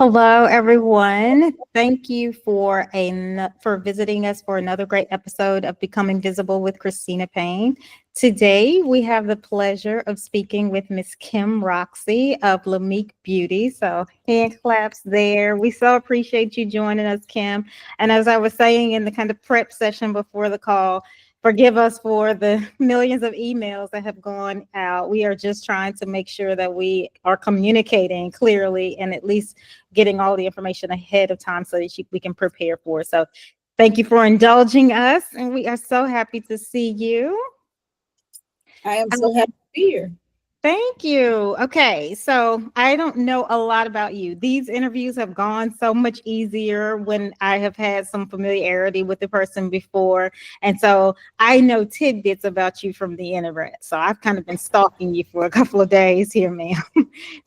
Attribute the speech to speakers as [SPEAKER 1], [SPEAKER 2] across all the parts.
[SPEAKER 1] Hello, everyone. Thank you for visiting us for another great episode of Becoming Visible with Christina Payne. Today, we have the pleasure of speaking with Miss Kim Roxie of Lamik Beauty. So, hand claps there. We so appreciate you joining us, Kim. And as I was saying in the kind of prep session before the call, forgive us for the millions of emails that have gone out. We are just trying to make sure that we are communicating clearly and at least getting all the information ahead of time so that we can prepare for it. So thank you for indulging us, and we are so happy to see you.
[SPEAKER 2] I am so happy to be here.
[SPEAKER 1] Thank you. Okay, so I don't know a lot about you. These interviews have gone so much easier when I have had some familiarity with the person before. And so I know tidbits about you from the internet. So I've kind of been stalking you for a couple of days here, ma'am.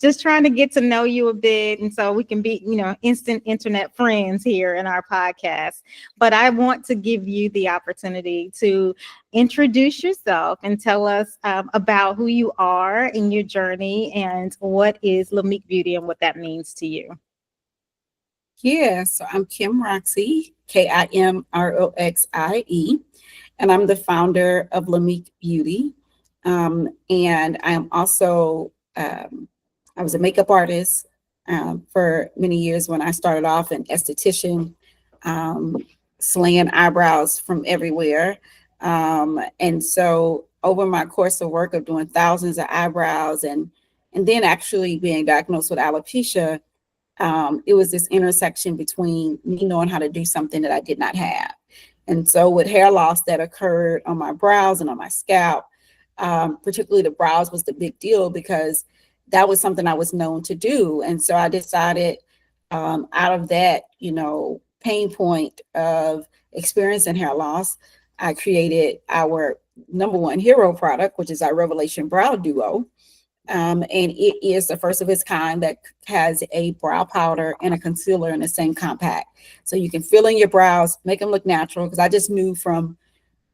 [SPEAKER 1] Just trying to get to know you a bit. And so we can be, instant internet friends here in our podcast. But I want to give you the opportunity to introduce yourself and tell us about who you are in your journey and what is Lamik Beauty and what that means to you.
[SPEAKER 2] Yeah, so I'm Kim Roxie, Kimroxie, and I'm the founder of Lamik Beauty. And I am also, I was a makeup artist for many years when I started off, an esthetician, slaying eyebrows from everywhere. And so over my course of work of doing thousands of eyebrows and then actually being diagnosed with alopecia, it was this intersection between me knowing how to do something that I did not have. And so with hair loss that occurred on my brows and on my scalp, particularly the brows was the big deal because that was something I was known to do. And so I decided out of that, pain point of experiencing hair loss, I created our number one hero product, which is our Revelation Brow Duo. And it is the first of its kind that has a brow powder and a concealer in the same compact. So you can fill in your brows, make them look natural. Because I just knew from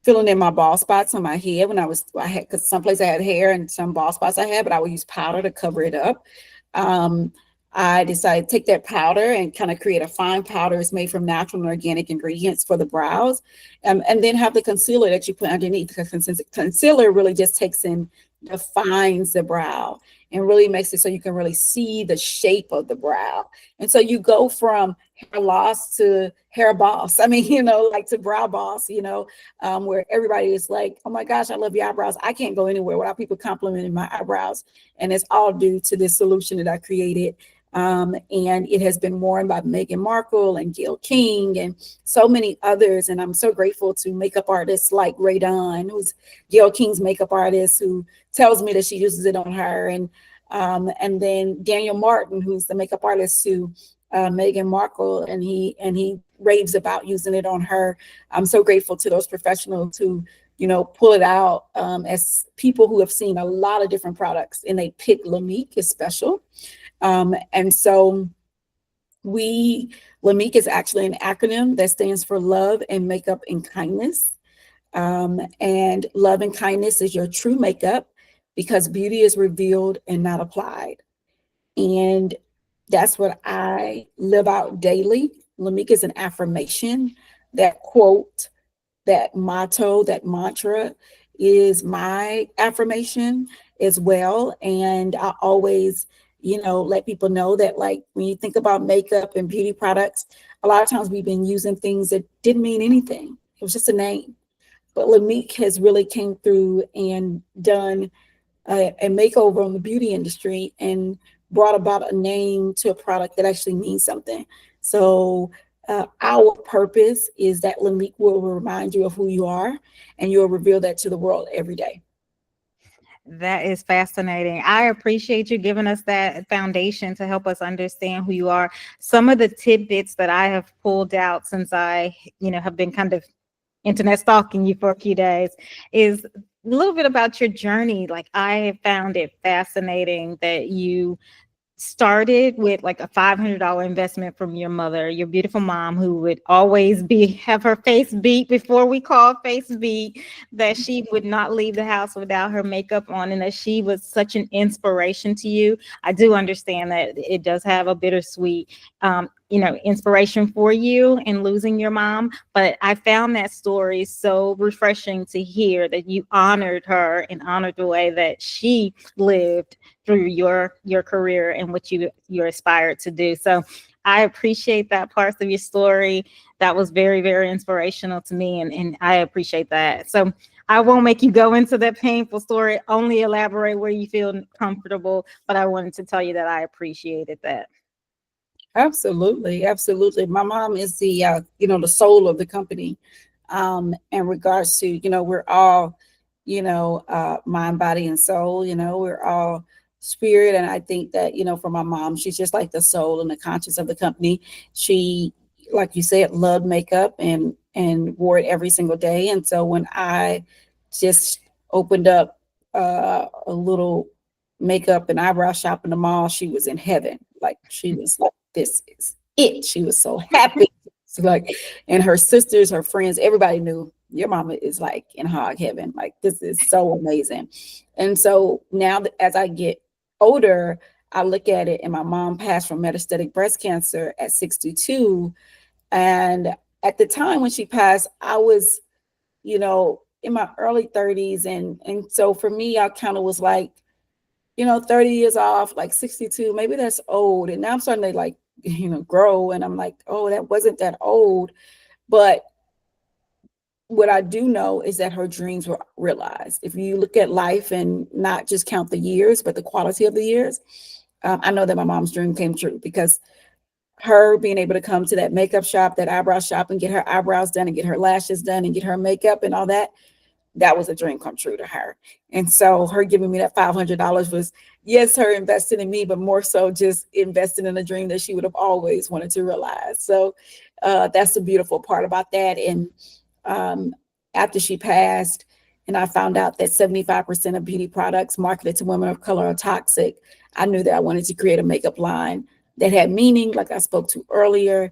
[SPEAKER 2] filling in my bald spots on my head when I had, because some places I had hair and some bald spots I had, but I would use powder to cover it up. I decided to take that powder and kind of create a fine powder. It's made from natural and organic ingredients for the brows, and then have the concealer that you put underneath. Because concealer really just takes and defines the brow and really makes it so you can really see the shape of the brow. And so you go from hair loss to hair boss. I mean, like to brow boss, where everybody is like, oh my gosh, I love your eyebrows. I can't go anywhere without people complimenting my eyebrows. And it's all due to this solution that I created. And it has been worn by Meghan Markle and Gayle King and so many others. And I'm so grateful to makeup artists like Ray Dunn, who's Gayle King's makeup artist, who tells me that she uses it on her. And then Daniel Martin, who's the makeup artist to Meghan Markle, and he raves about using it on her. I'm so grateful to those professionals who pull it out as people who have seen a lot of different products and they pick Lamik as special. And so Lamik is actually an acronym that stands for Love and Makeup and Kindness. And love and kindness is your true makeup because beauty is revealed and not applied. And that's what I live out daily. Lamik is an affirmation. That quote, that motto, that mantra is my affirmation as well. And I always let people know that, like, when you think about makeup and beauty products, a lot of times we've been using things that didn't mean anything. It was just a name. But Lamik has really came through and done a makeover on the beauty industry and brought about a name to a product that actually means something. So our purpose is that Lamik will remind you of who you are, and you'll reveal that to the world every day.
[SPEAKER 1] That is fascinating. I appreciate you giving us that foundation to help us understand who you are. Some of the tidbits that I have pulled out since I, have been kind of internet stalking you for a few days is a little bit about your journey. Like, I have found it fascinating that you started with like a $500 investment from your mother, your beautiful mom, who would always have her face beat before we call face beat, that she would not leave the house without her makeup on, and that she was such an inspiration to you. I do understand that it does have a bittersweet, inspiration for you in losing your mom, but I found that story so refreshing to hear, that you honored her and honored the way that she lived through your career and what you aspired to do. So I appreciate that part of your story. That was very, very inspirational to me, and I appreciate that. So I won't make you go into that painful story, only elaborate where you feel comfortable, but I wanted to tell you that I appreciated that.
[SPEAKER 2] Absolutely, absolutely. My mom is the the soul of the company. In regards to, we're all, mind, body, and soul. We're all spirit, and I think that, for my mom, she's just like the soul and the conscience of the company. She, like you said, loved makeup and wore it every single day. And so when I just opened up a little makeup and eyebrow shop in the mall, she was in heaven. Like, she was like, this is it. She was so happy. So like, and her sisters, her friends, everybody knew your mama is like in hog heaven. Like, this is so amazing. And so now that as I get older, I look at it, and my mom passed from metastatic breast cancer at 62. And at the time when she passed, I was, in my early 30s. And so for me, I kind of was like, 30 years off, like 62, maybe that's old. And now I'm starting to like, grow. And I'm like, oh, that wasn't that old. But what I do know is that her dreams were realized. If you look at life and not just count the years, but the quality of the years, I know that my mom's dream came true, because her being able to come to that makeup shop, that eyebrow shop, and get her eyebrows done and get her lashes done and get her makeup and all that, that was a dream come true to her. And so her giving me that $500 was, yes, her investing in me, but more so just investing in a dream that she would have always wanted to realize. So that's the beautiful part about that. And um, after she passed, and I found out that 75% of beauty products marketed to women of color are toxic, I knew that I wanted to create a makeup line that had meaning, like I spoke to earlier,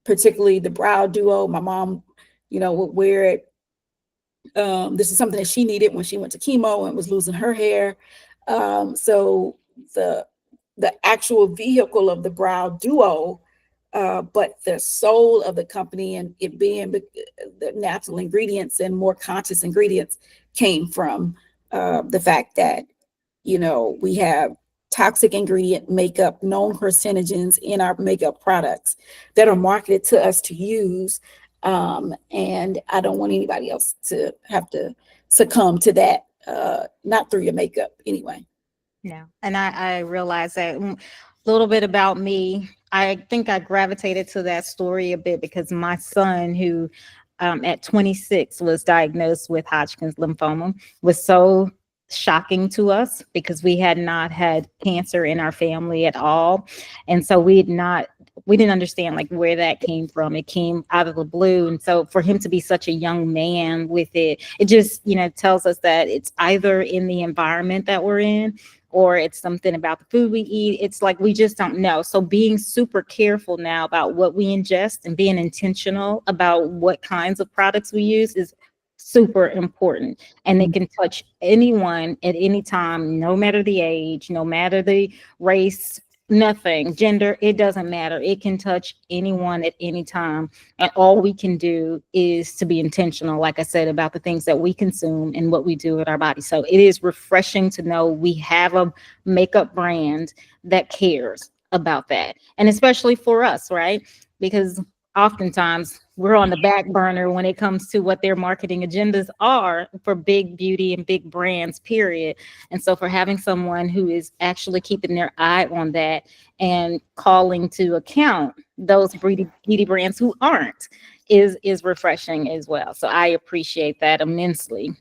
[SPEAKER 2] particularly the brow duo. My mom, would wear it. This is something that she needed when she went to chemo and was losing her hair. So the actual vehicle of the brow duo, but the soul of the company, and it being the natural ingredients and more conscious ingredients, came from the fact that, we have toxic ingredient makeup, known carcinogens in our makeup products that are marketed to us to use. And I don't want anybody else to have to succumb to that, not through your makeup anyway.
[SPEAKER 1] Yeah. And I realized that, a little bit about me. I think I gravitated to that story a bit because my son, who at 26 was diagnosed with Hodgkin's lymphoma, was so shocking to us because we had not had cancer in our family at all. And so we didn't understand like where that came from. It came out of the blue. And so for him to be such a young man with it just, tells us that it's either in the environment that we're in, or it's something about the food we eat. It's like we just don't know. So being super careful now about what we ingest and being intentional about what kinds of products we use is super important. And it can touch anyone at any time, no matter the age, no matter the race, nothing, gender, it doesn't matter. It can touch anyone at any time. And all we can do is to be intentional, like I said, about the things that we consume and what we do with our body. So it is refreshing to know we have a makeup brand that cares about that. And especially for us, right? Because oftentimes we're on the back burner when it comes to what their marketing agendas are for big beauty and big brands, period. And so for having someone who is actually keeping their eye on that and calling to account those beauty brands who aren't is refreshing as well. So I appreciate that immensely.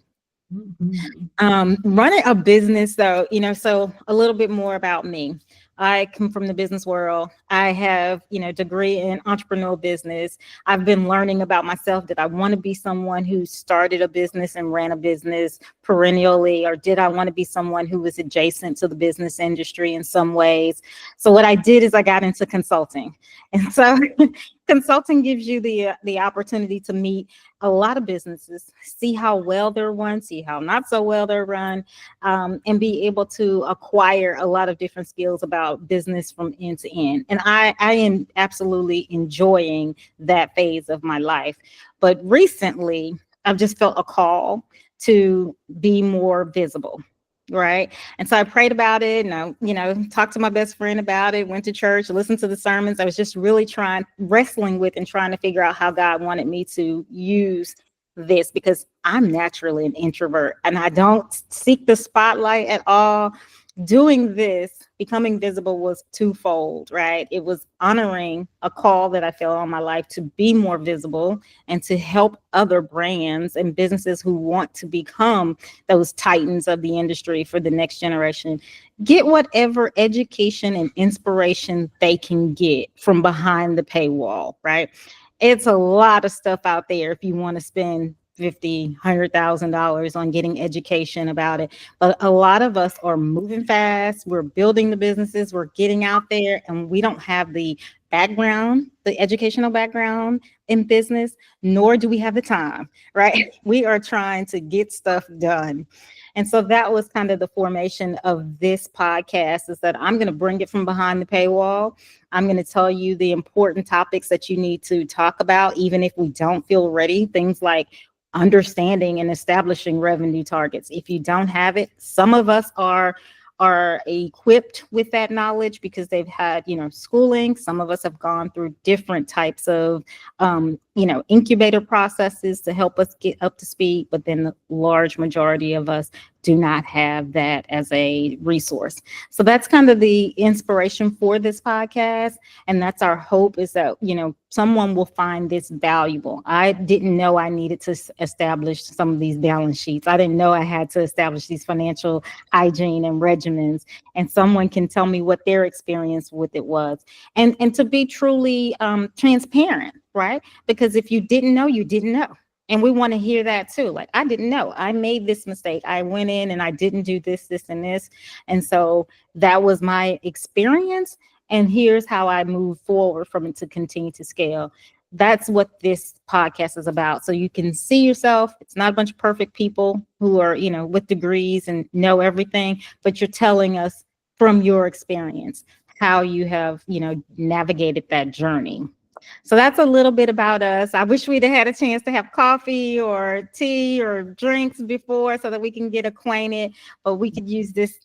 [SPEAKER 2] Mhm.
[SPEAKER 1] Running a business though, so a little bit more about me. I come from the business world. I have, degree in entrepreneurial business. I've been learning about myself. Did I want to be someone who started a business and ran a business perennially, or did I want to be someone who was adjacent to the business industry in some ways? So what I did is I got into consulting. And so consulting gives you the opportunity to meet a lot of businesses, see how well they're run, see how not so well they're run, and be able to acquire a lot of different skills about business from end to end. And I am absolutely enjoying that phase of my life. But recently, I've just felt a call to be more visible. Right. And so I prayed about it, and I, talked to my best friend about it, went to church, listened to the sermons. I was just really wrestling with and trying to figure out how God wanted me to use this, because I'm naturally an introvert and I don't seek the spotlight at all. Doing this, becoming visible, was twofold, right? It was honoring a call that I felt on my life to be more visible and to help other brands and businesses who want to become those titans of the industry for the next generation get whatever education and inspiration they can get from behind the paywall, right? It's a lot of stuff out there if you want to spend $50,000, $100,000 on getting education about it. But a lot of us are moving fast. We're building the businesses. We're getting out there, and we don't have the background, the educational background in business, nor do we have the time, right? We are trying to get stuff done. And so that was kind of the formation of this podcast, is that I'm going to bring it from behind the paywall. I'm going to tell you the important topics that you need to talk about, even if we don't feel ready. Things like understanding and establishing revenue targets. If you don't have it, some of us are equipped with that knowledge because they've had, schooling. Some of us have gone through different types of, incubator processes to help us get up to speed. But then the large majority of us do not have that as a resource. So that's kind of the inspiration for this podcast. And that's our hope, is that, someone will find this valuable. I didn't know I needed to establish some of these balance sheets. I didn't know I had to establish these financial hygiene and regimens. And someone can tell me what their experience with it was. And to be truly transparent, right? Because if you didn't know, you didn't know. And we want to hear that too. Like, I didn't know. I made this mistake. I went in and I didn't do this, this, and this. And so that was my experience. And here's how I move forward from it to continue to scale. That's what this podcast is about. So you can see yourself. It's not a bunch of perfect people who are, with degrees and know everything, but you're telling us from your experience how you have, navigated that journey. So that's a little bit about us. I wish we'd have had a chance to have coffee or tea or drinks before so that we can get acquainted, but we could use this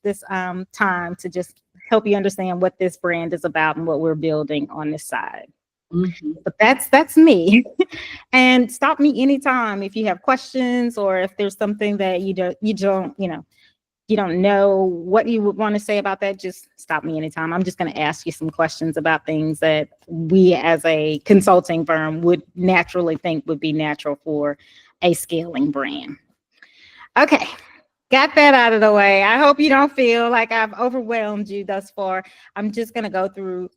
[SPEAKER 1] time to just help you understand what this brand is about and what we're building on this side. Mm-hmm. But that's me. And stop me anytime if you have questions, or if there's something that you don't know what you would want to say about that. Just stop me anytime. I'm just going to ask you some questions about things that we as a consulting firm would naturally think would be natural for a scaling brand. Okay. Got that out of the way. I hope you don't feel like I've overwhelmed you thus far. I'm just going to go through,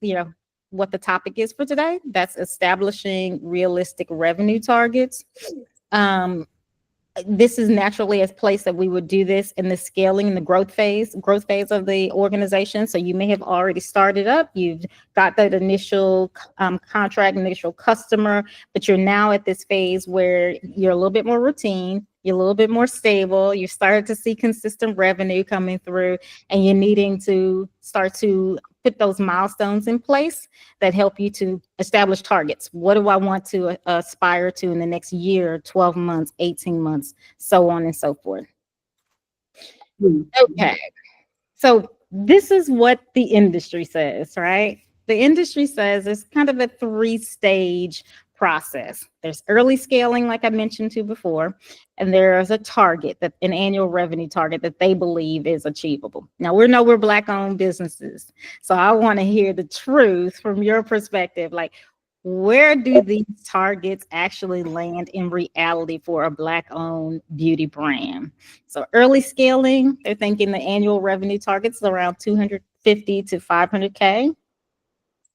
[SPEAKER 1] what the topic is for today. That's establishing realistic revenue targets. This is naturally a place that we would do this in the scaling and the growth phase of the organization. So you may have already started up. You've got that initial contract, initial customer, but you're now at this phase where you're a little bit more routine. You're a little bit more stable. You started to see consistent revenue coming through, and you're needing to start to put those milestones in place that help you to establish targets. What do I want to aspire to in the next year, 12 months, 18 months, so on and so forth. Okay. So this is what the industry says, right? The industry says it's kind of a 3-stage process. There's early scaling, like I mentioned to before, and there's a target, that an annual revenue target that they believe is achievable. Now, we're Black-owned businesses, so I want to hear the truth from your perspective. Like, where do these targets actually land in reality for a Black-owned beauty brand? So early scaling, they're thinking the annual revenue targets around 50 to 500K.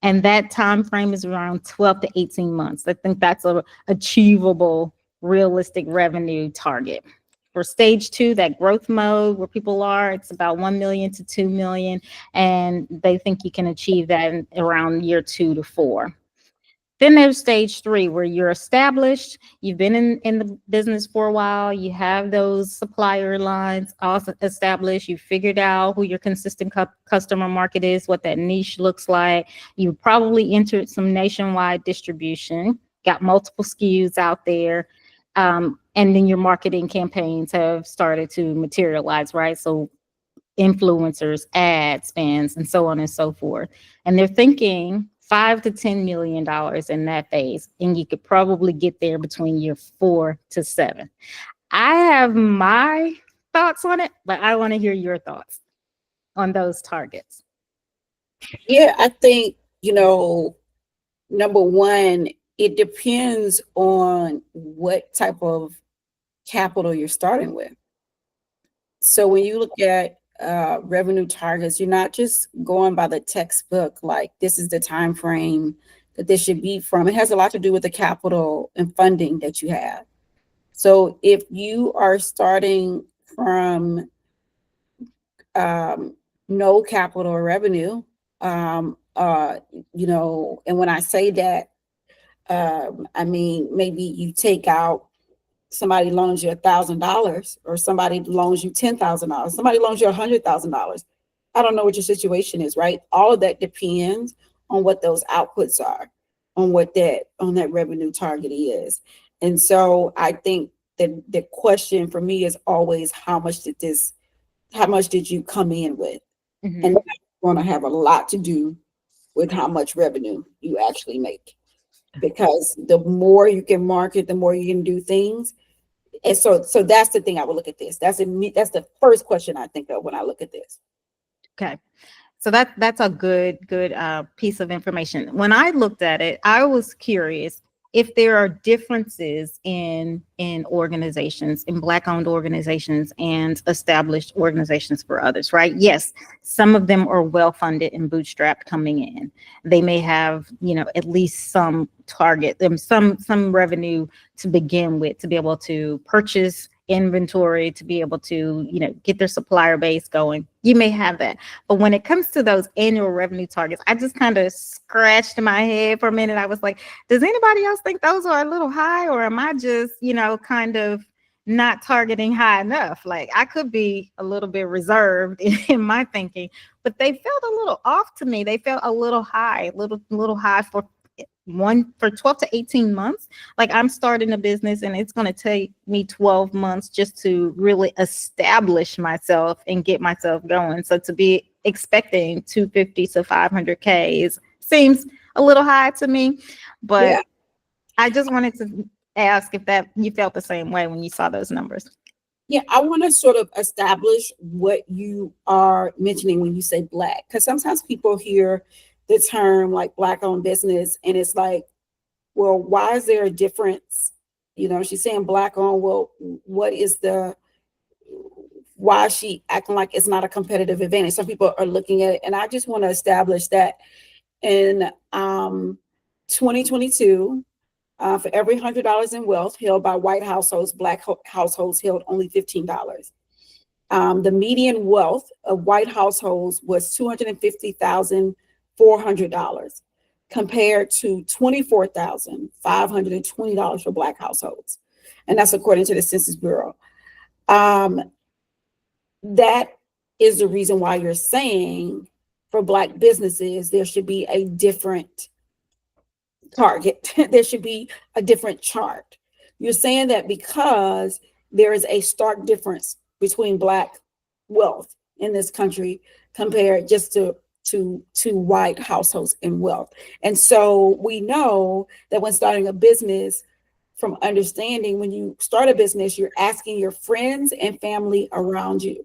[SPEAKER 1] And that time frame is around 12 to 18 months. I think that's a achievable, realistic revenue target. For stage two, that growth mode where people are, it's about 1 million to 2 million. And they think you can achieve that in around year 2 to 4. Then there's stage three, where you're established, you've been in the business for a while, you have those supplier lines also established, you figured out who your consistent customer market is, what that niche looks like. You probably entered some nationwide distribution, got multiple SKUs out there, and then your marketing campaigns have started to materialize, right? So influencers, ad spends, and so on and so forth. And they're thinking $5 to $10 million in that phase. And you could probably get there between year 4 to 7. I have my thoughts on it, but I want to hear your thoughts on those targets.
[SPEAKER 2] Yeah, I think, number one, it depends on what type of capital you're starting with. So when you look at revenue targets, you're not just going by the textbook, like this is the time frame that this should be from. It has a lot to do with the capital and funding that you have. So if you are starting from no capital or revenue, and when I say that, I mean, maybe you take out, somebody loans you $1,000, or somebody loans you $10,000, somebody loans you $100,000. I don't know what your situation is, right? All of that depends on what those outputs are, on what that revenue target is. And so I think that the question for me is always, how much did you come in with?
[SPEAKER 1] Mm-hmm.
[SPEAKER 2] And that's going to have a lot to do with how much revenue you actually make. Because the more you can market, the more you can do things. And so that's the thing I would look at this. That's the first question I think of when I look at this.
[SPEAKER 1] Okay. So that's a good piece of information. When I looked at it, I was curious if there are differences in organizations, in Black-owned organizations and established organizations for others, right? Yes, some of them are well-funded and bootstrapped coming in. They may have, at least some target, some revenue to begin with, to be able to purchase inventory, to be able to, get their supplier base going. You may have that. But when it comes to those annual revenue targets, I just kind of scratched my head for a minute. I was like, does anybody else think those are a little high, or am I just, kind of not targeting high enough? Like, I could be a little bit reserved in my thinking, but they felt a little off to me. They felt a little high, little high for 12 to 18 months. Like, I'm starting a business and it's going to take me 12 months just to really establish myself and get myself going. So to be expecting 250 to 500K seems a little high to me, but yeah. I just wanted to ask if that you felt the same way when you saw those numbers.
[SPEAKER 2] Yeah, I want to sort of establish what you are mentioning when you say Black, because sometimes people hear the term like Black-owned business, and it's like, well, why is there a difference? She's saying Black-owned. Well, why is she acting like it's not a competitive advantage? Some people are looking at it, and I just want to establish that in 2022, for every $100 in wealth held by white households, Black households held only $15. The median wealth of white households was $250,400 compared to $24,520 for Black households. And that's according to the Census Bureau. That is the reason why you're saying for Black businesses, there should be a different target. There should be a different chart. You're saying that because there is a stark difference between Black wealth in this country compared just to white households in wealth. And so we know that when starting a business, from understanding, when you start a business, you're asking your friends and family around you.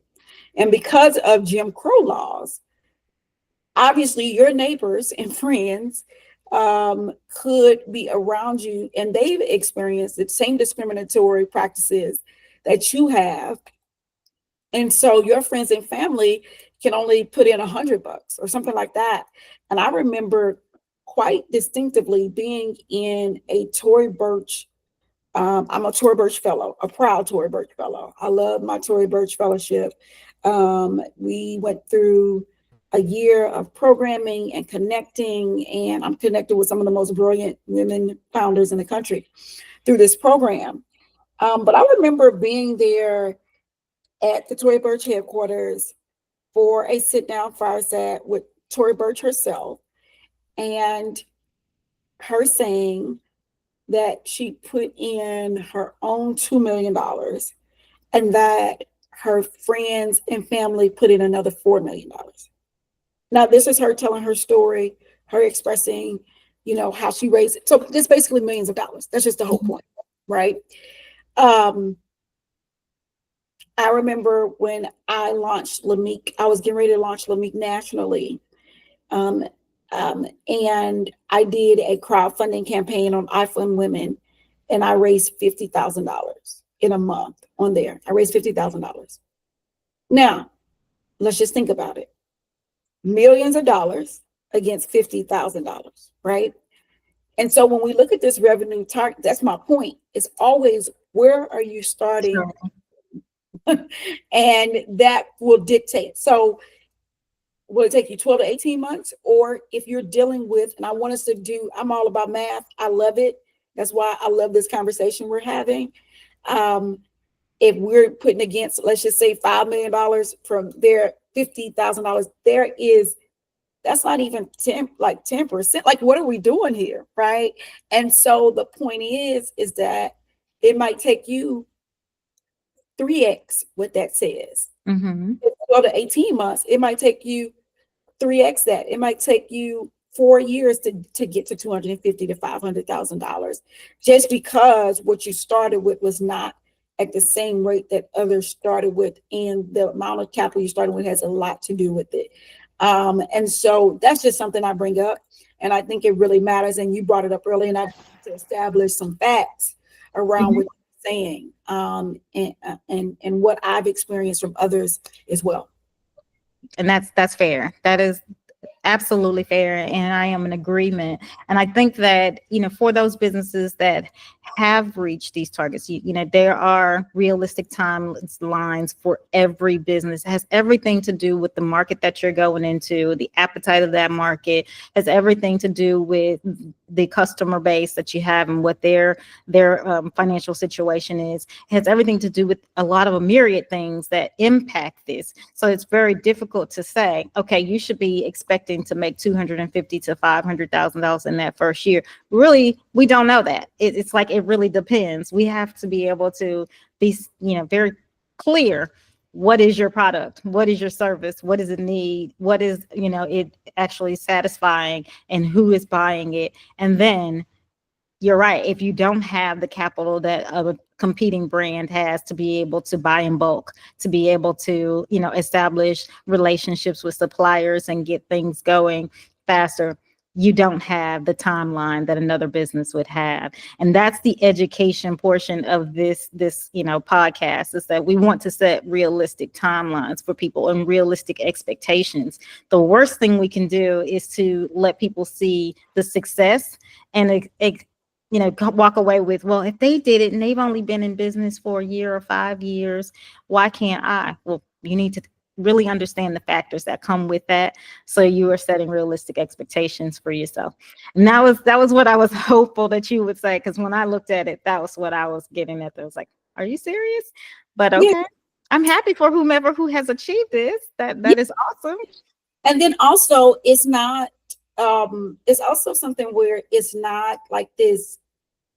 [SPEAKER 2] And because of Jim Crow laws, obviously your neighbors and friends could be around you, and they've experienced the same discriminatory practices that you have. And so your friends and family can only put in $100 or something like that. And I remember quite distinctively being in a Tory Burch. I'm a Tory Burch fellow, a proud Tory Burch fellow. I love my Tory Burch fellowship. We went through a year of programming and connecting, and I'm connected with some of the most brilliant women founders in the country through this program. But I remember being there at the Tory Burch headquarters for a sit down fireside with Tory Burch herself, and her saying that she put in her own $2 million and that her friends and family put in another $4 million. Now, this is her telling her story, her expressing, how she raised it. So this basically millions of dollars. That's just the whole point, right? Um, I remember when I launched Lamik, I was getting ready to launch Lamik nationally. Um, and I did a crowdfunding campaign on iPhone Women, and I raised $50,000 in a month on there. I raised $50,000. Now, let's just think about it. Millions of dollars against $50,000, right? And so when we look at this revenue target, that's my point. It's always, where are you starting? And that will dictate. So will it take you 12 to 18 months? Or if you're dealing with, and I want us to do, I'm all about math. I love it. That's why I love this conversation we're having. If we're putting against, let's just say $5 million from their $50,000, that's not even 10%. Like, what are we doing here? Right. And so the point is that it might take you 3x what that says.
[SPEAKER 1] Mm-hmm.
[SPEAKER 2] 12 to 18 months, it might take you 3x that. It might take you 4 years to get to $250,000 to $500,000, just because what you started with was not at the same rate that others started with, and the amount of capital you started with has a lot to do with it. And so that's just something I bring up, and I think it really matters. And you brought it up earlier, and I to establish some facts around what you're saying, and what I've experienced from others as well.
[SPEAKER 1] And that's fair. That is absolutely fair, and I am in agreement. And I think that, for those businesses that have reached these targets, there are realistic timelines for every business. It has everything to do with the market that you're going into, the appetite of that market, has everything to do with the customer base that you have and what their financial situation is. It has everything to do with a lot of a myriad things that impact this. So it's very difficult to say, okay, you should be expecting to make $250,000 to $500,000 in that first year. Really, we don't know that. It's like, it really depends. We have to be able to be, very clear. What is your product? What is your service? What does it need? What is, it actually satisfying, and who is buying it? And then you're right. If you don't have the capital that a competing brand has to be able to buy in bulk, to be able to, establish relationships with suppliers and get things going faster, you don't have the timeline that another business would have. And that's the education portion of this podcast, is that we want to set realistic timelines for people and realistic expectations. The worst thing we can do is to let people see the success and walk away with, well, if they did it and they've only been in business for a year or 5 years, why can't I? Well, you need to really understand the factors that come with that, so you are setting realistic expectations for yourself. And that was what I was hopeful that you would say, because when I looked at it, that was what I was getting at. I was like, are you serious? But okay, yeah. I'm happy for whomever who has achieved this. That is awesome.
[SPEAKER 2] And then also, it's also something where it's not like this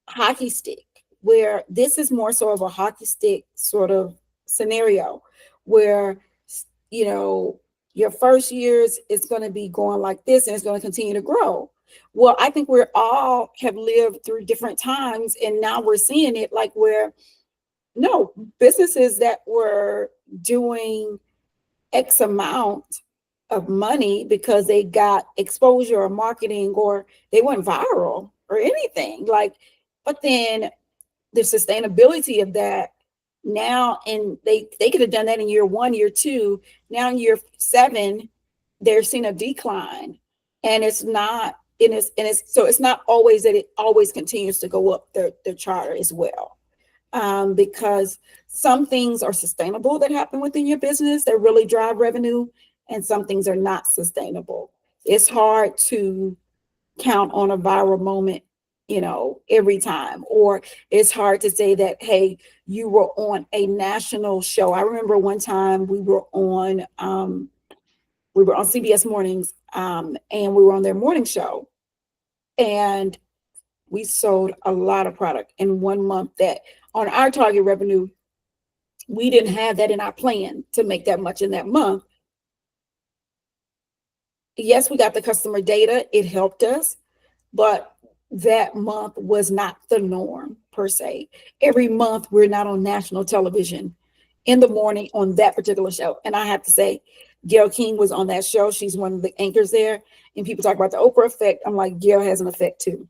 [SPEAKER 2] hockey stick, where this is more sort of a hockey stick sort of scenario, where your first years is going to be going like this, and it's going to continue to grow. Well, I think we're all have lived through different times, and now we're seeing it like where businesses that were doing X amount of money because they got exposure or marketing, or they went viral or anything, like, but then the sustainability of that Now, and they could have done that in year 1, year 2. Now in year 7, they're seeing a decline, and it's so it's not always that it always continues to go up their charter as well, because some things are sustainable that happen within your business that really drive revenue, and some things are not sustainable. It's hard to count on a viral moment, every time, or it's hard to say that, hey, you were on a national show. I remember one time we were on CBS Mornings, and we were on their morning show, and we sold a lot of product in one month that on our target revenue, we didn't have that in our plan to make that much in that month. Yes, we got the customer data, it helped us, but that month was not the norm per se. Every month we're not on national television in the morning on that particular show. And I have to say, Gail King was on that show. She's one of the anchors there. And people talk about the Oprah effect. I'm like, Gail has an effect too.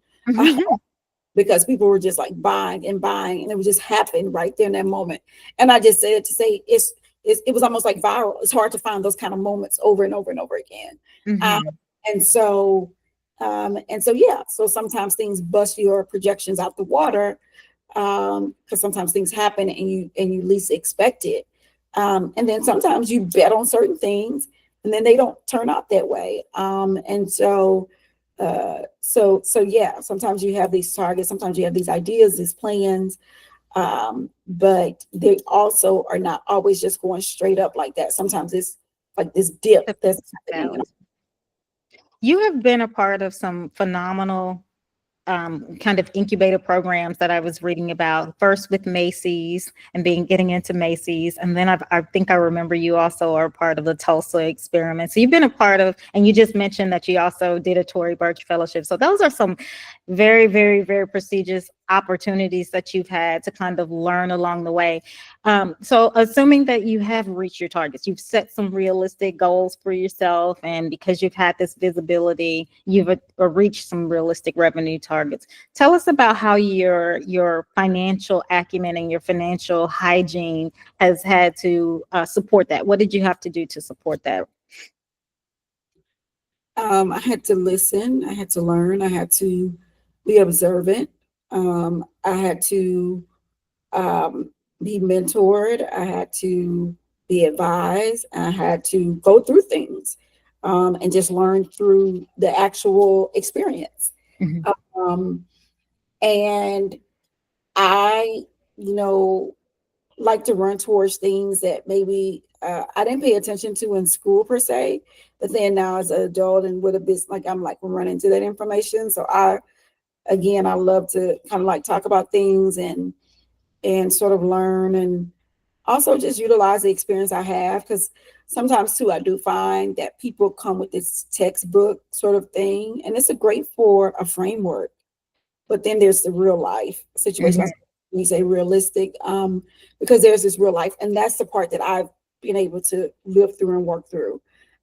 [SPEAKER 2] Because people were just like buying and buying, and it would just happen right there in that moment. And I just said it to say it was almost like viral. It's hard to find those kind of moments over and over and over again. Um, and so yeah, so sometimes things bust your projections out the water, because sometimes things happen and you least expect it. And then sometimes you bet on certain things and then they don't turn out that way. So yeah, sometimes you have these targets, sometimes you have these ideas, these plans, but they also are not always just going straight up like that. Sometimes it's like this dip that's happening.
[SPEAKER 1] You have been a part of some phenomenal kind of incubator programs that I was reading about, first with Macy's and getting into Macy's. And then I think I remember you also are part of the Tulsa experiment. So you've been a part of, and you just mentioned that you also did a Tory Burch Fellowship. So those are some very, very, very prestigious opportunities that you've had to kind of learn along the way. So assuming that you have reached your targets, you've set some realistic goals for yourself, and because you've had this visibility, you've reached some realistic revenue targets. Tell us about how your financial acumen and your financial hygiene has had to support that. What did you have to do to support that?
[SPEAKER 2] I had to listen, I had to learn, I had to be observant, I had to be mentored, I had to be advised, I had to go through things, and just learn through the actual experience. Um, and I, you know, like to run towards things that maybe I didn't pay attention to in school per se, but then now as an adult and with a business, like I'm running into that information. So I love to kind of like talk about things and sort of learn and also just utilize the experience I have, because sometimes too I do find that people come with this textbook sort of thing, and it's a great for a framework, but then there's the real life situation. That's when you say realistic, because there's this real life, and that's the part that I've been able to live through and work through.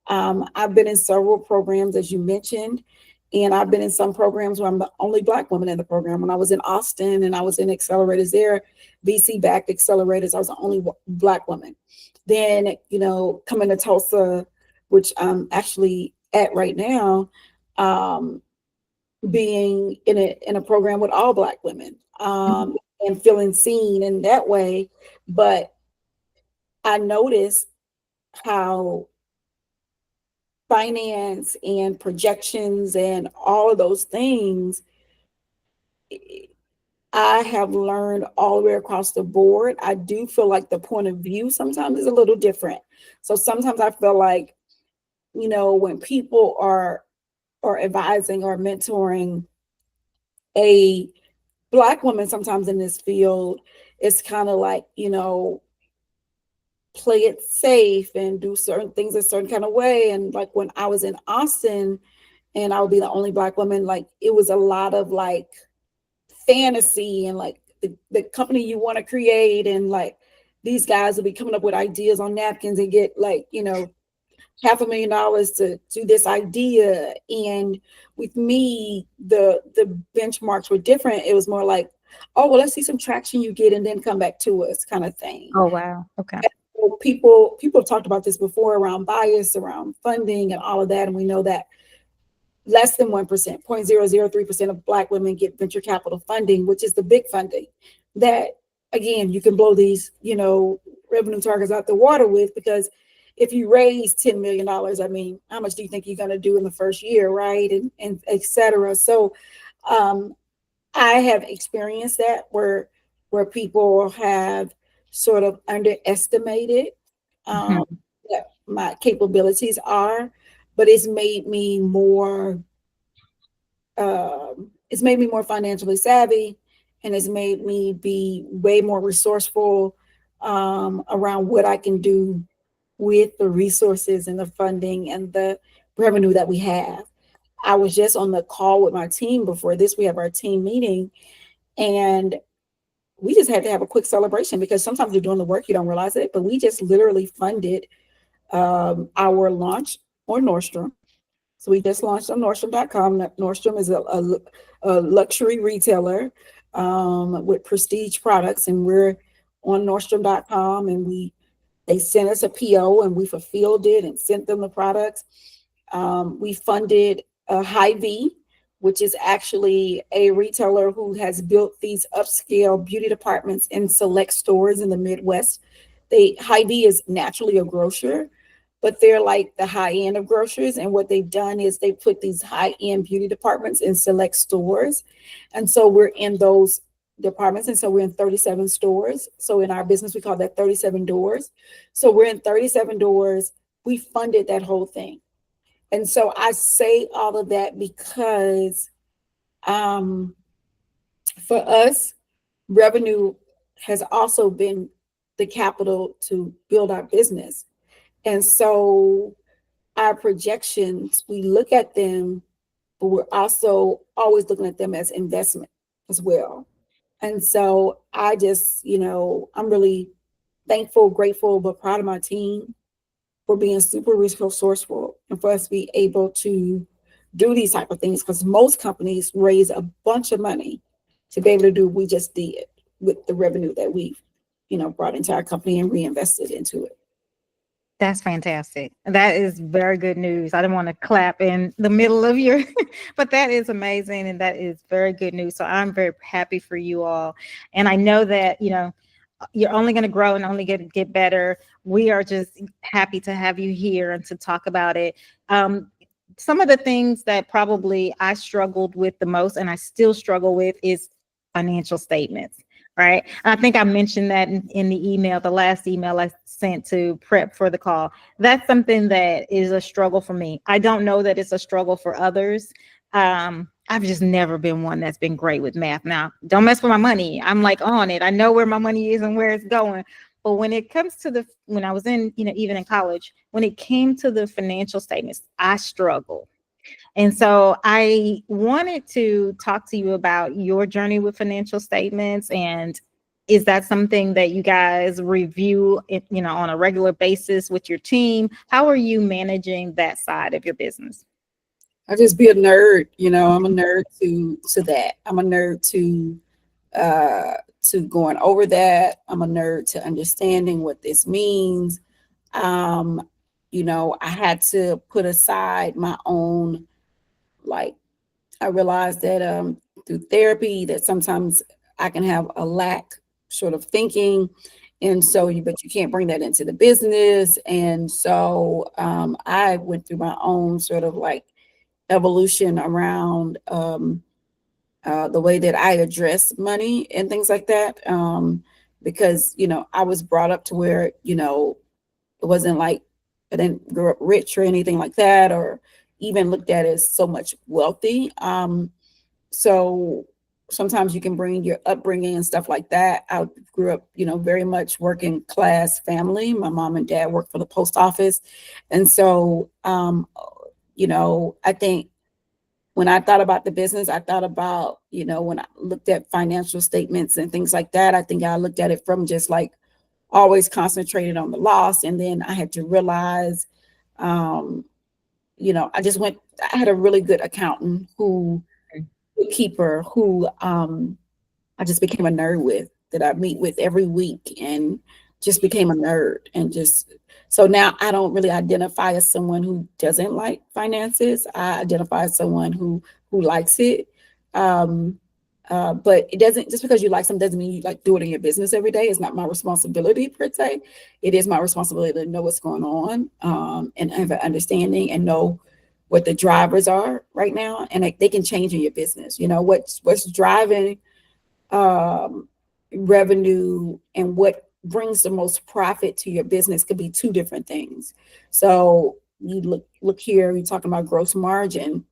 [SPEAKER 2] I've been in several programs, as you mentioned, and I've been in some programs where I'm the only Black woman in the program. When I was in Austin and I was in accelerators there, VC backed accelerators, I was the only Black woman. Then, coming to Tulsa, which I'm actually at right now, being in a program with all Black women, and feeling seen in that way. But I noticed how finance and projections and all of those things, I have learned all the way across the board. I do feel like the point of view sometimes is a little different. So sometimes I feel like, when people are advising or mentoring a Black woman, sometimes in this field, it's kind of like, play it safe and do certain things a certain kind of way. And like when I was in Austin and I would be the only Black woman, like it was a lot of like fantasy and like the company you want to create, and like these guys will be coming up with ideas on napkins and get like, $500,000 to do this idea. And with me, the benchmarks were different. It was more like, oh, well, let's see some traction you get and then come back to us kind of thing.
[SPEAKER 1] Oh, wow. Okay.
[SPEAKER 2] So people have talked about this before around bias, around funding and all of that. And we know that less than 1%, 0.003% of Black women get venture capital funding, which is the big funding that, again, you can blow these, revenue targets out the water with, because if you raise $10 million, I mean, how much do you think you're going to do in the first year, right? And et cetera. So um, I have experienced that where people have sort of underestimated um,
[SPEAKER 1] Mhm.
[SPEAKER 2] what my capabilities are, but it's made me more financially savvy, and it's made me be way more resourceful around what I can do with the resources and the funding and the revenue that we have. I was just on the call with my team before this. We have our team meeting, and we just had to have a quick celebration because sometimes you're doing the work, you don't realize it, but we just literally funded our launch on Nordstrom. So we just launched on Nordstrom.com. Nordstrom is a luxury retailer with prestige products, and we're on Nordstrom.com, and they sent us a PO, and we fulfilled it and sent them the products. We funded Hy-Vee, which is actually a retailer who has built these upscale beauty departments in select stores in the Midwest. Hy-Vee is naturally a grocer, but they're like the high end of grocers. And what they've done is they put these high end beauty departments in select stores. And so we're in those departments. And so we're in 37 stores. So in our business, we call that 37 doors. So we're in 37 doors. We funded that whole thing. And so I say all of that because um, for us, revenue has also been the capital to build our business. And so our projections, we look at them, but we're also always looking at them as investment as well. And so I'm really thankful, grateful, but proud of my team for being super resourceful and for us to be able to do these type of things, because most companies raise a bunch of money to be able to do what we just did with the revenue that we've brought into our company and reinvested into it.
[SPEAKER 1] That's fantastic. That is very good news. I didn't want to clap in the middle of your, but that is amazing. And that is very good news. So I'm very happy for you all. And I know that, you're only going to grow and only get better. We are just happy to have you here and to talk about it. Some of the things that probably I struggled with the most and I still struggle with is financial statements. Right. And I think I mentioned that in the email, the last email I sent to prep for the call. That's something that is a struggle for me. I don't know that it's a struggle for others. I've just never been one that's been great with math. Now, don't mess with my money. I'm like on it. I know where my money is and where it's going. But when it comes to when I was in, even in college, when it came to the financial statements, I struggled. And so I wanted to talk to you about your journey with financial statements. And is that something that you guys review, on a regular basis with your team? How are you managing that side of your business?
[SPEAKER 2] I just be a nerd, I'm a nerd to that. I'm a nerd to going over that. I'm a nerd to understanding what this means. Um, I had to put aside my own, like, I realized that through therapy that sometimes I can have a lack sort of thinking. And so but you can't bring that into the business. And so I went through my own sort of like evolution around the way that I address money and things like that. Because, I was brought up to where, it wasn't like I didn't grow up rich or anything like that, or even looked at as so much wealthy. So sometimes you can bring your upbringing and stuff like that. I grew up, very much working class family. My mom and dad worked for the post office. And so, I think when I thought about the business, I thought about, when I looked at financial statements and things like that, I think I looked at it from just like always concentrated on the loss. And then I had to realize, um, I had a really good accountant bookkeeper who I just became a nerd with, that I meet with every week, and just became a nerd. And just, so now I don't really identify as someone who doesn't like finances. I identify as someone who likes it. Um, but it doesn't, just because you like something doesn't mean you like do it in your business every day. It's not my responsibility per se. It is my responsibility to know what's going on, and have an understanding and know what the drivers are right now, and like, they can change in your business. You know, what's driving um, revenue and what brings the most profit to your business could be two different things. So you look here, you're talking about gross margin.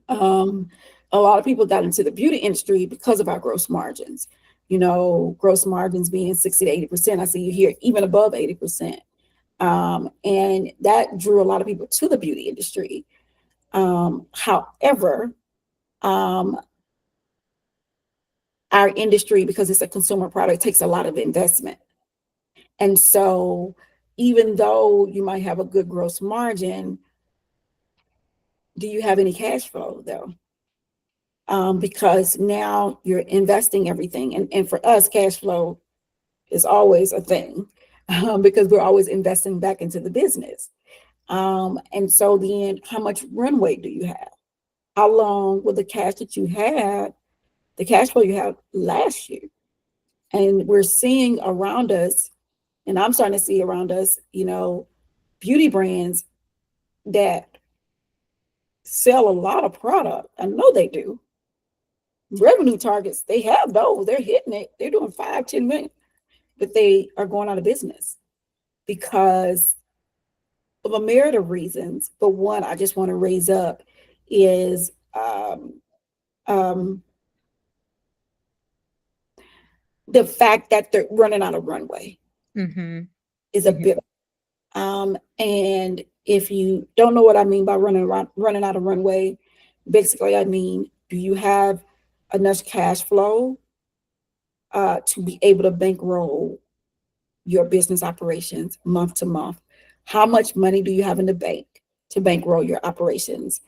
[SPEAKER 2] Um, a lot of people got into the beauty industry because of our gross margins. You know, gross margins being 60 to 80%. I see you here even above 80%. And that drew a lot of people to the beauty industry. However, um, our industry, because it's a consumer product, takes a lot of investment. And so even though you might have a good gross margin, do you have any cash flow though? Because now you're investing everything. And for us, cash flow is always a thing, because we're always investing back into the business. And so then how much runway do you have? How long will the cash that you had, the cash flow you have, last you? And we're seeing around us, and I'm starting to see around us, you know, beauty brands that sell a lot of product. I know they do. Revenue targets, they have those. They're hitting it. They're doing 5, 10 million, but they are going out of business because of a myriad of reasons. But one I just want to raise up is um, the fact that they're running out of runway
[SPEAKER 1] Mm-hmm.
[SPEAKER 2] is a
[SPEAKER 1] Mm-hmm.
[SPEAKER 2] bit. And if you don't know what I mean by running out of runway, basically I mean, do you have enough cash flow to be able to bankroll your business operations month to month? How much money do you have in the bank to bankroll your operations?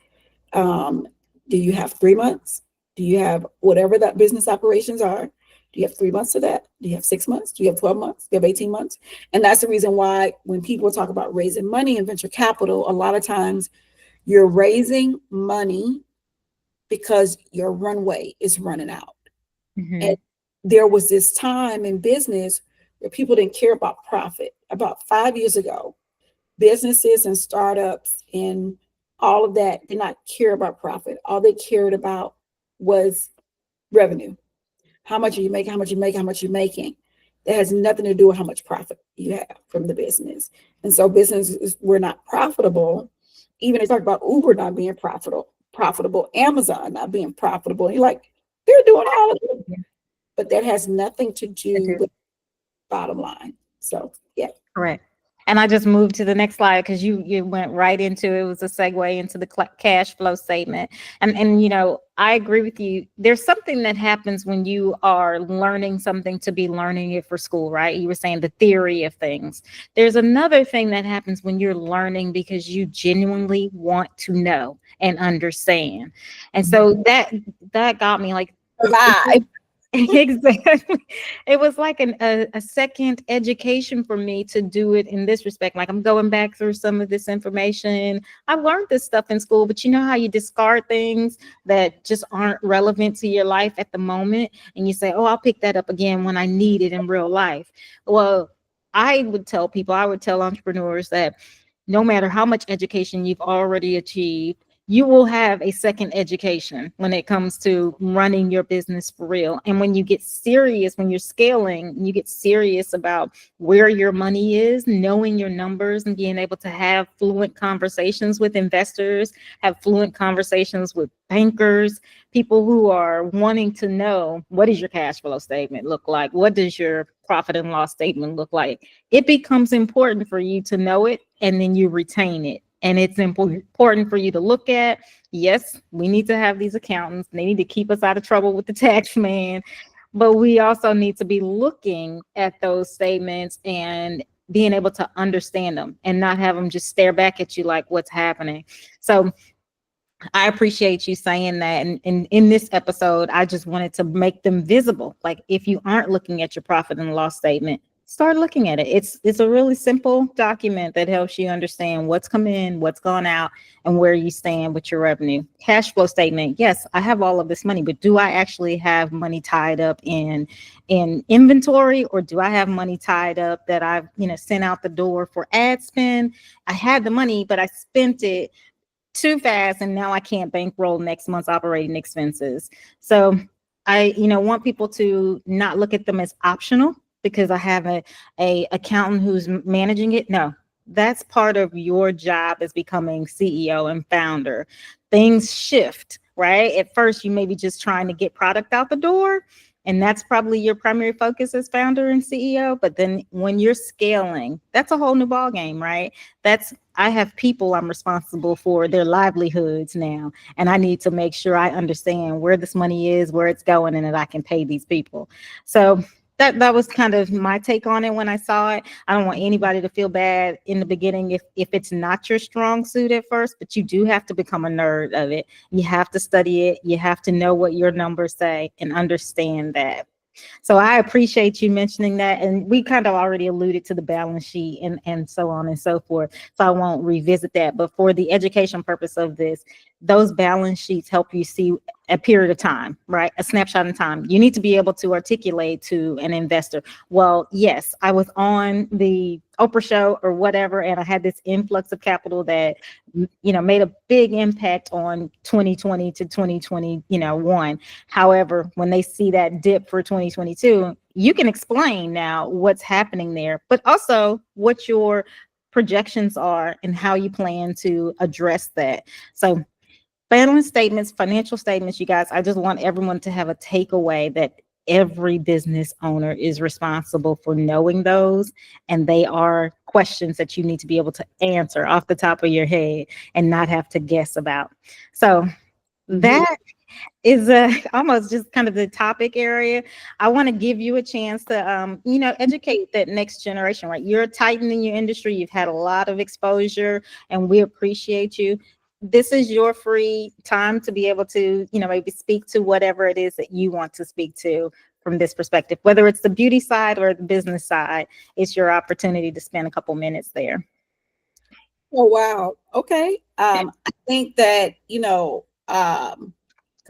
[SPEAKER 2] Um, do you have 3 months? Do you have whatever that business operations are? Do you have 3 months of that? Do you have 6 months? Do you have 12 months? Do you have 18 months? And that's the reason why when people talk about raising money in venture capital, a lot of times you're raising money because your runway is running out.
[SPEAKER 1] Mm-hmm.
[SPEAKER 2] And there was this time in business where people didn't care about profit. About 5 years ago, businesses and startups and all of that did not care about profit. All they cared about was revenue. How much are you making? How much you make? How much you're making? That has nothing to do with how much profit you have from the business. And so businesses were not profitable. Even they talk about Uber not being profitable, Amazon not being profitable. You're like, they're doing all of it,
[SPEAKER 1] Yeah,
[SPEAKER 2] but that has nothing to
[SPEAKER 1] I
[SPEAKER 2] do
[SPEAKER 1] do.
[SPEAKER 2] with bottom line. So yeah.
[SPEAKER 1] Correct. And I just moved to the next slide because you went right into it. It was a segue into the cash flow statement. And you know, I agree with you. There's something that happens when you are learning something to be learning it for school, right? You were saying the theory of things. There's another thing that happens when you're learning because you genuinely want to know and understand. And so that got me like
[SPEAKER 2] Survive.
[SPEAKER 1] exactly. It was like a second education for me to do it in this respect. Like I'm going back through some of this information. I learned this stuff in school, but you know how you discard things that just aren't relevant to your life at the moment, and you say, "Oh, I'll pick that up again when I need it in real life." Well, I would tell entrepreneurs that no matter how much education you've already achieved, you will have a second education when it comes to running your business for real. And when you get serious, when you're scaling, you get serious about where your money is, knowing your numbers and being able to have fluent conversations with investors, have fluent conversations with bankers, people who are wanting to know, what does your cash flow statement look like? What does your profit and loss statement look like? It becomes important for you to know it, and then you retain it. And it's important for you to look at. Yes, we need to have these accountants. They need to keep us out of trouble with the tax man. But we also need to be looking at those statements and being able to understand them and not have them just stare back at you like what's happening. So I appreciate you saying that. And in this episode, I just wanted to make them visible. Like if you aren't looking at your profit and loss statement, start looking at it. It's a really simple document that helps you understand what's come in, what's gone out, and where you stand with your revenue. Cash flow statement. Yes, I have all of this money, but do I actually have money tied up in inventory, or do I have money tied up that I've, sent out the door for ad spend? I had the money, but I spent it too fast and now I can't bankroll next month's operating expenses. So I, want people to not look at them as optional because I have a accountant who's managing it. No, that's part of your job as becoming CEO and founder. Things shift, right? At first, you may be just trying to get product out the door, and that's probably your primary focus as founder and CEO. But then when you're scaling, that's a whole new ball game, right? I have people I'm responsible for their livelihoods now, and I need to make sure I understand where this money is, where it's going, and that I can pay these people. So that was kind of my take on it when I saw it. I don't want anybody to feel bad in the beginning if it's not your strong suit at first, but you do have to become a nerd of it. You have to study it. You have to know what your numbers say and understand that. So I appreciate you mentioning that. And we kind of already alluded to the balance sheet and so on and so forth. So I won't revisit that. But for the education purpose of this, those balance sheets help you see a period of time, right? A snapshot in time. You need to be able to articulate to an investor, well, yes, I was on the Oprah show or whatever, and I had this influx of capital that, made a big impact on 2020 to 2021. However, when they see that dip for 2022, you can explain now what's happening there, but also what your projections are and how you plan to address that. So balance statements, financial statements, you guys, I just want everyone to have a takeaway that every business owner is responsible for knowing those, and they are questions that you need to be able to answer off the top of your head and not have to guess about. So that is almost just kind of the topic area. I want to give you a chance to, educate that next generation, right? You're a titan in your industry. You've had a lot of exposure and we appreciate you. This is your free time to be able to, maybe speak to whatever it is that you want to speak to from this perspective, whether it's the beauty side or the business side. It's your opportunity to spend a couple minutes there.
[SPEAKER 2] Oh, wow. Okay. I think that, because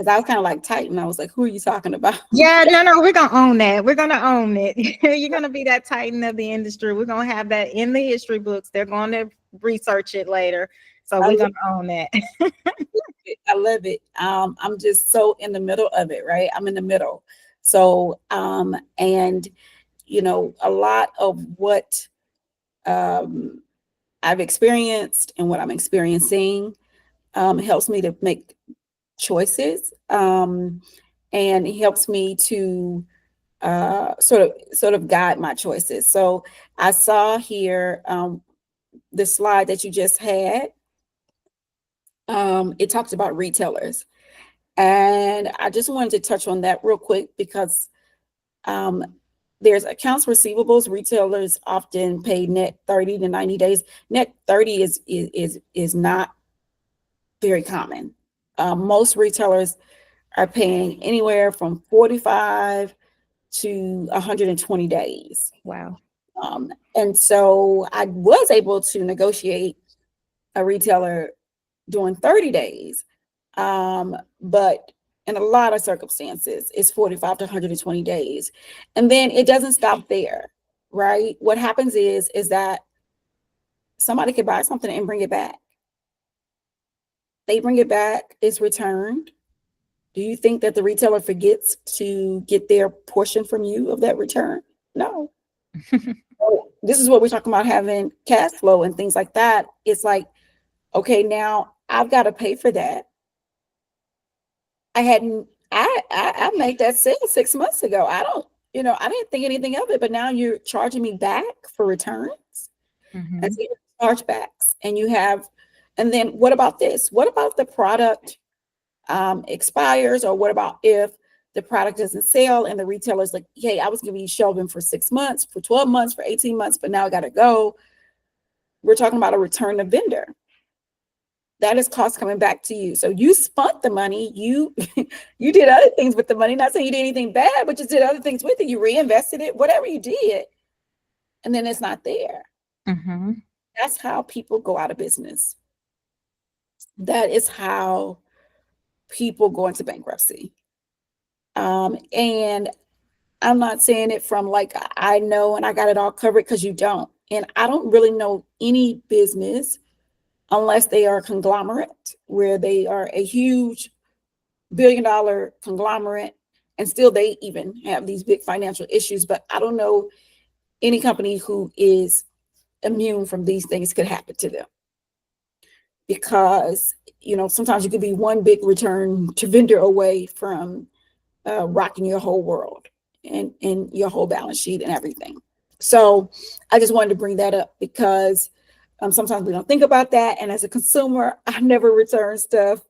[SPEAKER 2] I was kind of like Titan. I was like, who are you talking about?
[SPEAKER 1] Yeah, no, we're gonna own that. We're gonna own it. You're gonna be that titan of the industry. We're gonna have that in the history books. They're going to research it later. So we're gonna own that.
[SPEAKER 2] I love it. I'm just so in the middle of it, right? I'm in the middle. So, and a lot of what I've experienced and what I'm experiencing helps me to make choices, and it helps me to sort of guide my choices. So I saw here the slide that you just had. It talks about retailers, and I just wanted to touch on that real quick because there's accounts receivables. Retailers often pay net 30 to 90 days. Net 30 is not very common. Most retailers are paying anywhere from 45 to 120 days.
[SPEAKER 1] Wow.
[SPEAKER 2] And so I was able to negotiate a retailer doing 30 days. But in a lot of circumstances, it's 45 to 120 days. And then it doesn't stop there, right? What happens is that somebody could buy something and bring it back. They bring it back, it's returned. Do you think that the retailer forgets to get their portion from you of that return? No. So this is what we're talking about, having cash flow and things like that. It's like, okay, now I've got to pay for that. I made that sale 6 months ago. I didn't think anything of it, but now you're charging me back for returns.
[SPEAKER 1] Mm-hmm.
[SPEAKER 2] And so you have chargebacks, and then what about this? What about the product expires, or what about if the product doesn't sell and the retailer's like, hey, I was giving you shelving for 6 months, for 12 months, for 18 months, but now I got to go. We're talking about a return to vendor. that is cost coming back to you. So you spent the money, you you did other things with the money. Not saying you did anything bad, but you did other things with it. You reinvested it, whatever you did, and then it's not there.
[SPEAKER 1] Mm-hmm.
[SPEAKER 2] That's how people go out of business. That is how people go into bankruptcy. And I'm not saying it from like I know and I got it all covered, because you don't. And I don't really know any business unless they are a conglomerate, where they are a huge billion-dollar conglomerate, and still they even have these big financial issues. But I don't know any company who is immune from these things could happen to them, because sometimes you could be one big return to vendor away from rocking your whole world and your whole balance sheet and everything. So I just wanted to bring that up, because sometimes we don't think about that. And as a consumer, I never return stuff,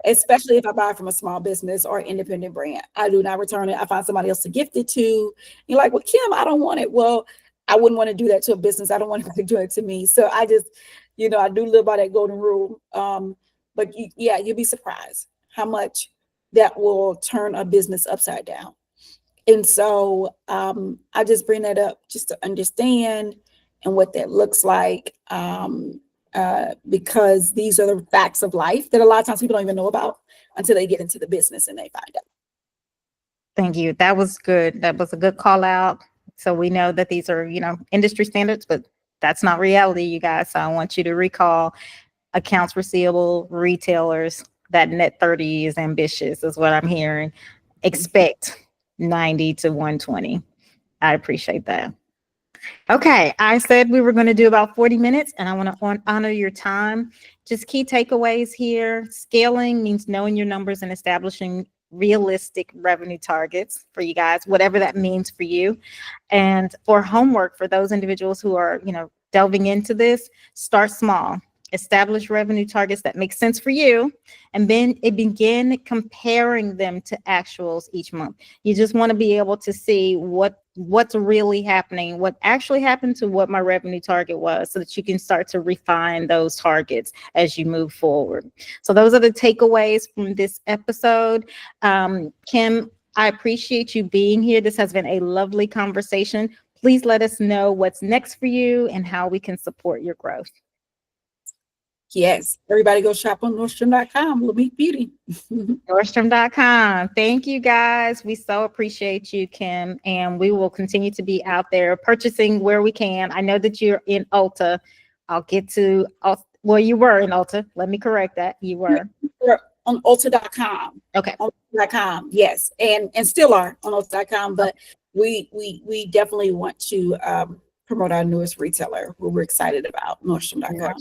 [SPEAKER 2] especially if I buy from a small business or independent brand. I do not return it. I find somebody else to gift it to. You're like, well, Kim, I don't want it. Well, I wouldn't want to do that to a business. I don't want to do it to me. So I just, I do live by that golden rule. But yeah, you'll be surprised how much that will turn a business upside down. And so I just bring that up just to understand and what that looks like, because these are the facts of life that a lot of times people don't even know about until they get into the business and they find out.
[SPEAKER 1] Thank you. That was good. That was a good call out. So we know that these are, industry standards, but that's not reality, you guys. So I want you to recall accounts receivable, retailers, that net 30 is ambitious, is what I'm hearing. Expect 90 to 120. I appreciate that. Okay, I said we were going to do about 40 minutes, and I want to honor your time. Just key takeaways here. Scaling means knowing your numbers and establishing realistic revenue targets for you guys, whatever that means for you. And for homework, for those individuals who are, delving into this, start small. Establish revenue targets that make sense for you, and then begin comparing them to actuals each month. You just want to be able to see what's really happening, what actually happened to what my revenue target was, so that you can start to refine those targets as you move forward. So those are the takeaways from this episode. Kim, I appreciate you being here. This has been a lovely conversation. Please let us know what's next for you and how we can support your growth.
[SPEAKER 2] Yes, everybody go shop on Nordstrom.com, Lamik Beauty.
[SPEAKER 1] Nordstrom.com. Thank you, guys. We so appreciate you, Kim, and we will continue to be out there purchasing where we can. I know that you're in Ulta. I'll get to, well, you were in Ulta. Let me correct that. You were.
[SPEAKER 2] We're on Ulta.com.
[SPEAKER 1] Okay.
[SPEAKER 2] Ulta.com, yes, and still are on Ulta.com, but we definitely want to promote our newest retailer, who we're excited about, Nordstrom.com.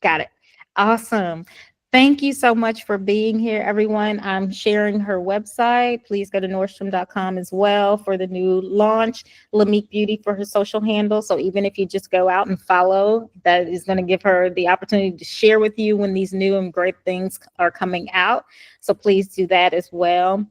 [SPEAKER 1] Got it. Awesome. Thank you so much for being here, everyone. I'm sharing her website. Please go to Nordstrom.com as well for the new launch. Lamik Beauty for her social handle. So even if you just go out and follow, that is going to give her the opportunity to share with you when these new and great things are coming out. So please do that as well.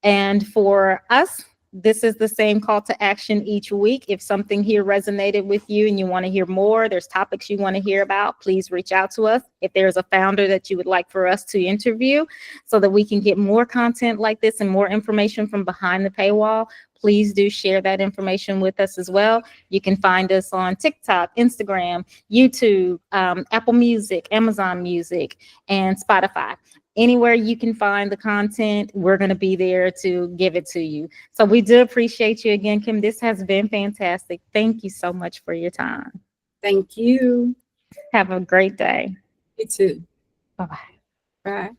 [SPEAKER 1] And for us, this is the same call to action each week. If something here resonated with you and you want to hear more, there's topics you want to hear about, please reach out to us. If there's a founder that you would like for us to interview so that we can get more content like this and more information from behind the paywall, please do share that information with us as well. You can find us on TikTok, Instagram, YouTube, Apple Music, Amazon Music, and Spotify. Anywhere you can find the content, we're going to be there to give it to you. So we do appreciate you again, Kim. This has been fantastic. Thank you so much for your time.
[SPEAKER 2] Thank you.
[SPEAKER 1] Have a great day.
[SPEAKER 2] You too.
[SPEAKER 1] Bye-bye.
[SPEAKER 2] Bye.